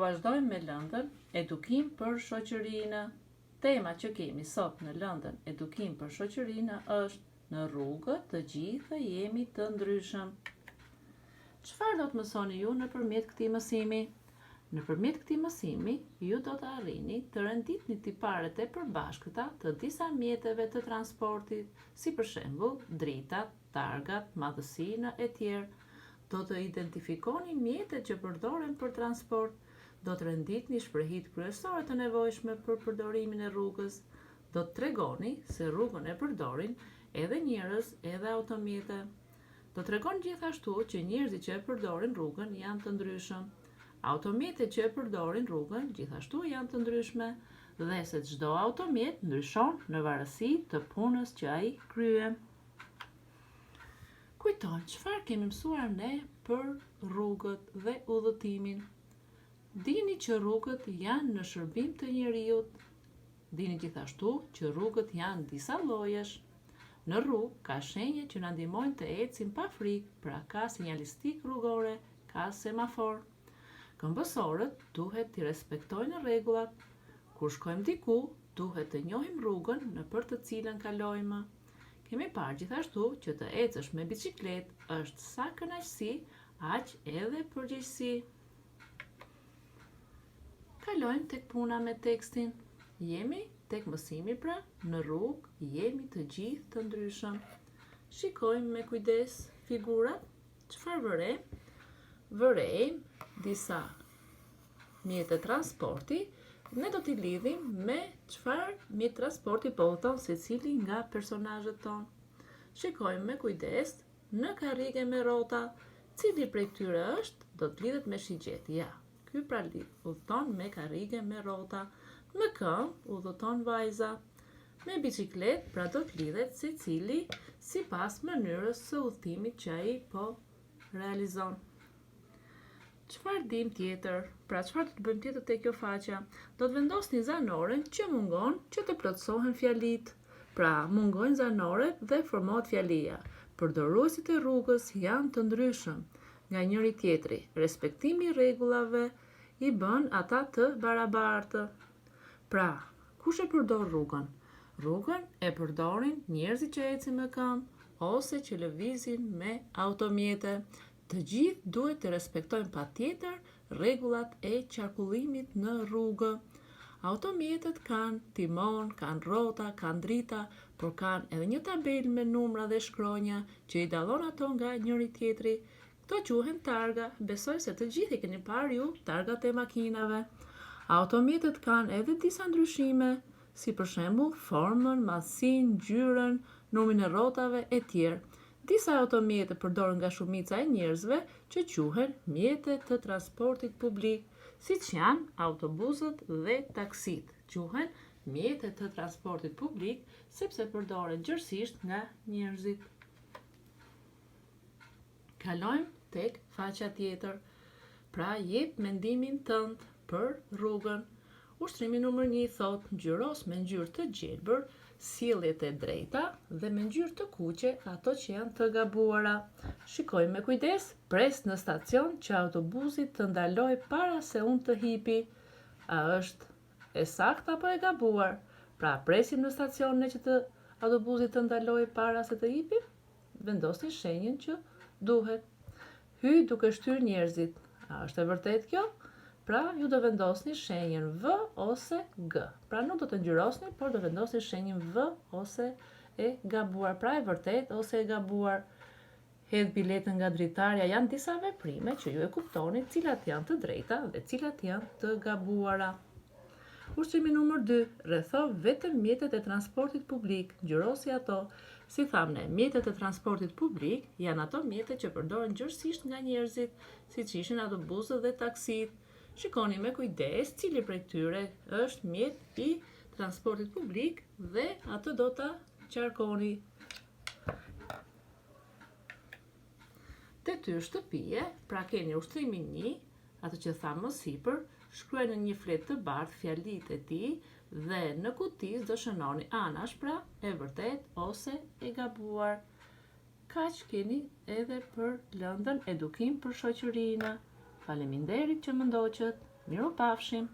Vazhdojmë me lëndën edukim për shoqërinë. Tema që kemi sot në lëndën edukim për shoqërinë është në rrugë të gjithë jemi të ndryshëm. Çfarë do të mësoni ju nëpërmjet këtij mësimi? Nëpërmjet këtij mësimi, ju do të arrini të renditni tiparet e përbashkëta të disa mjeteve të transportit, si për shembull dritat, targat, madhësinë e tjerë. Do të identifikoni mjetet që përdoren për transport. Do të renditni shprehit kryesore të nevojshme për përdorimin e rrugës. Do të tregoni se rrugën e përdorin edhe njerëz edhe automjete. Do të tregon gjithashtu që njerëzit që e përdorin rrugën janë të ndryshëm. Automjetet që e përdorin rrugën gjithashtu janë të ndryshme dhe se çdo automjet ndryshon në varësi të punës që ai kryen. Kujton, çfarë kemi mësuar ne për rrugët dhe udhëtimin? Dini që rrugët janë në shërbim të njeriut. Dini gjithashtu që rrugët janë disa llojesh. Në rrugë ka shenjë që na ndihmojnë të ecim pa frikë, pra ka sinjalistik rrugore, ka semafor. Këmbësorët duhet të respektojnë rregullat. Kur shkojmë diku, duhet të njohim rrugën nëpër të cilën kalojmë. Kemi parë gjithashtu që të ecësh me biçikletë është sa kënaqësi, aq edhe përgjegjësi. Kalojmë tek puna me tekstin. Jemi tek mësimi pra, në rrugë jemi të gjithë të ndryshëm. Shikojmë me kujdes figurat. Çfarë vërejmë? Vërejmë disa mjete transporti. Ne do t'i lidhim me çfarë mjet transporti po udhëton secili nga personazhet tonë. Shikojmë me kujdes në karrige me rrota, cili prej këtyre është, do të lidhet me shigjet. Ja, ky pra udhëton me karrige me rrota. Me këmbë udhëton vajza. Me biçikletë pra do të lidhet secili sipas mënyrës së udhëtimit që ai po realizon. Çfarë dim tjetër? Pra çfarë do të bëjmë tjetër te kjo faqja? Do të vendosni zanoren që mungon që të plotësohen fjalitë. Pra mungojnë zanoret dhe formohet fjalia. Përdoruesit e rrugës janë të ndryshëm nga njëri tjetri. Respektimi i rregullave i bën ata të barabartë. Pra, kush e përdor rrugën? Rrugën e përdorin njerëzit që ecin me këmbë ose që lëvizin me automjete. Të gjithë duhet të respektojnë patjetër rregullat e qarkullimit në rrugë. Automjetet kanë timon, kanë rrota, kanë drita, por kanë edhe një tabelë me numra dhe shkronja që i dallon ato nga njëri tjetri. Këto quhen targa. Besoj se të gjithë i keni parë ju targat e makinave. Automjetet kanë edhe disa ndryshime, si për shembull formën, madhësinë, ngjyrën, numrin e rrotave e tjerë. Disa automjete përdoren nga shumica e njerëzve që quhen mjete të transportit publik, siç janë autobusët dhe taksit. Quhen mjete të transportit publik sepse përdoren gjërësisht nga njerëzit. Kalojmë tek faqja tjetër. Pra jep mendimin tënd për rrugën. Ushtrimi numër 1 thotë ngjyros me ngjyrë të gjelbër sjelljet e drejta dhe me ngjyrë të kuqe ato që janë të gabuara. Shikojmë me kujdes, pres në stacion që autobusi të ndaloj para se unë të hipi. A është e saktë apo e gabuar? Pra presim në stacion që të autobusi të ndaloj para se të hipi? Vendosni shenjën që duhet. Hyj duke shtyr njerëzit. A është e vërtet kjo? Pra ju do vendosni shenjën V ose G. Pra nuk do të ngjyrosni, por do vendosni shenjën V ose e gabuar. Pra e vërtet ose e gabuar. Hedh biletën nga dritarja, janë disa veprime që ju e kuptoni cilat janë të drejta dhe cilat janë të gabuara. Ushtrimi numër 2, rretho vetëm mjetet e transportit publik, ngjyrosi ato. Si thamë, mjetet e transportit publik janë ato mjete që përdoren gjërësisht nga njerëzit, siç ishin autobusët dhe taksit. Shikoni me kujdes cili prej tyre është mjet i transportit publik dhe atë do ta qarkoni. Detyrë shtëpie, pra keni ushtrimin 1, atë që thamë më sipër, shkruaj në një fletë të bardhë fjalitë e tij dhe në kuti do shënoni anash, pra e vërtet ose e gabuar. Kaq keni edhe për lëndën edukim për shoqërinë. Faleminderit që më ndoqët. Miropafshim!